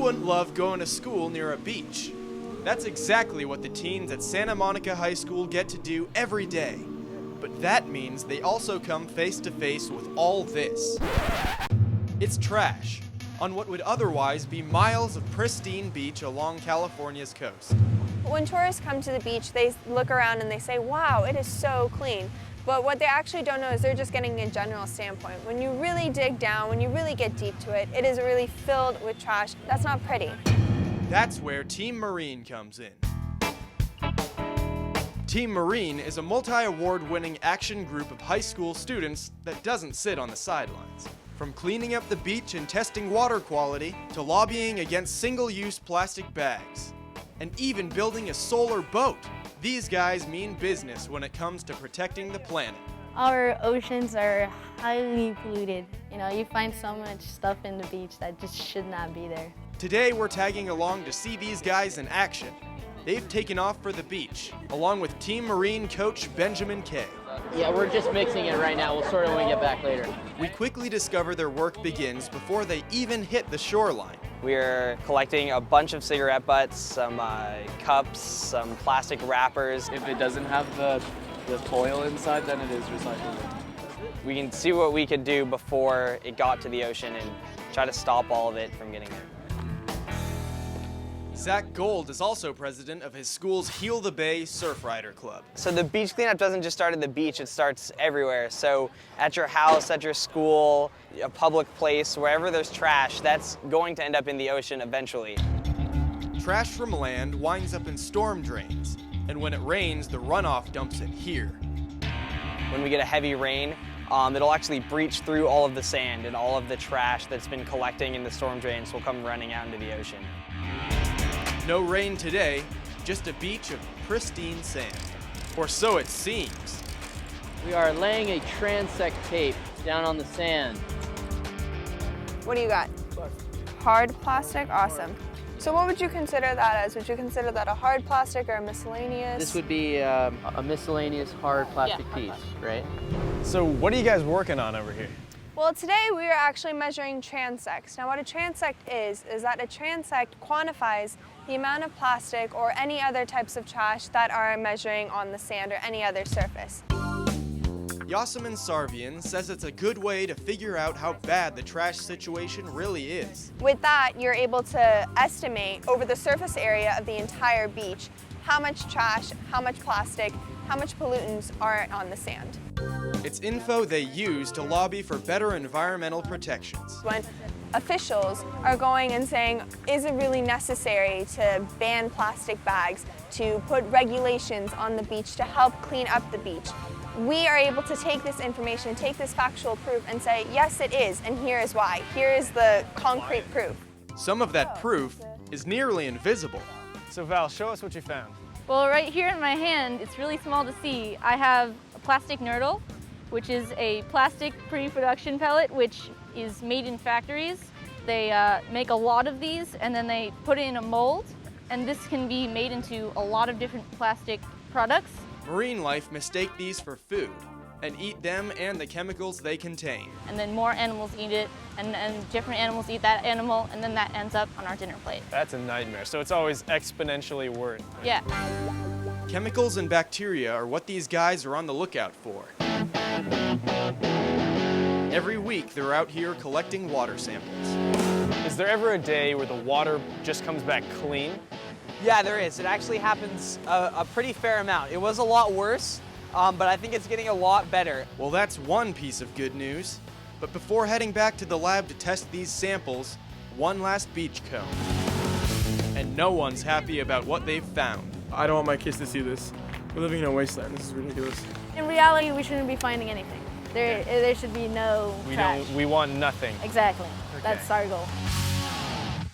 wouldn't love going to school near a beach? That's exactly what the teens at Santa Monica High School get to do every day. But that means they also come face to face with all this. It's trash on what would otherwise be miles of pristine beach along California's coast. When tourists come to the beach, they look around and they say, wow, it is so clean. But what they actually don't know is they're just getting a general standpoint. When you really dig down, when you really get deep to it, it is really filled with trash. That's not pretty. That's where Team Marine comes in. Team Marine is a multi-award-winning action group of high school students that doesn't sit on the sidelines. From cleaning up the beach and testing water quality, to lobbying against single-use plastic bags, and even building a solar boat, these guys mean business when it comes to protecting the planet. Our oceans are highly polluted. You find so much stuff in the beach that just should not be there. Today we're tagging along to see these guys in action. They've taken off for the beach, along with Team Marine coach Benjamin Kay. Yeah, we're just mixing it right now. We'll sort it when we get back later. We quickly discover their work begins before they even hit the shoreline. We're collecting a bunch of cigarette butts, some cups, some plastic wrappers. If it doesn't have the foil inside, then it is recyclable. We can see what we could do before it got to the ocean and try to stop all of it from getting there. Zach Gold is also president of his school's Heal the Bay Surf Rider Club. So the beach cleanup doesn't just start at the beach, it starts everywhere. So at your house, at your school, a public place, wherever there's trash, that's going to end up in the ocean eventually. Trash from land winds up in storm drains, and when it rains, the runoff dumps it here. When we get a heavy rain, it'll actually breach through all of the sand, and all of the trash that's been collecting in the storm drains will come running out into the ocean. No rain today, just a beach of pristine sand. Or so it seems. We are laying a transect tape down on the sand. What do you got? Hard plastic? Awesome. So what would you consider that as? Would you consider that a hard plastic or a miscellaneous? This would be a miscellaneous hard plastic piece, right? So what are you guys working on over here? Well, today we are actually measuring transects. Now what a transect is that a transect quantifies the amount of plastic or any other types of trash that are measuring on the sand or any other surface. Yasemin Sarvian says it's a good way to figure out how bad the trash situation really is. With that, you're able to estimate over the surface area of the entire beach how much trash, how much plastic, how much pollutants are on the sand. It's info they use to lobby for better environmental protections. When officials are going and saying, is it really necessary to ban plastic bags, to put regulations on the beach to help clean up the beach, we are able to take this information, take this factual proof and say, yes, it is, and here is why. Here is the concrete proof. Some of that proof is nearly invisible. So Val, show us what you found. Well, right here in my hand, it's really small to see. I have a plastic nurdle, which is a plastic pre-production pellet, which is made in factories. They make a lot of these and then they put it in a mold, and this can be made into a lot of different plastic products. Marine life mistake these for food and eat them and the chemicals they contain. And then more animals eat it, and different animals eat that animal, and then that ends up on our dinner plate. That's a nightmare, so it's always exponentially worse. Yeah. Chemicals and bacteria are what these guys are on the lookout for. Every week, they're out here collecting water samples. Is there ever a day where the water just comes back clean? Yeah, there is. It actually happens a pretty fair amount. It was a lot worse, but I think it's getting a lot better. Well, that's one piece of good news. But before heading back to the lab to test these samples, one last beach comb. And no one's happy about what they've found. I don't want my kids to see this. We're living in a wasteland. This is ridiculous. In reality, we shouldn't be finding anything. There should be no trash. We want nothing. Exactly. That's our goal.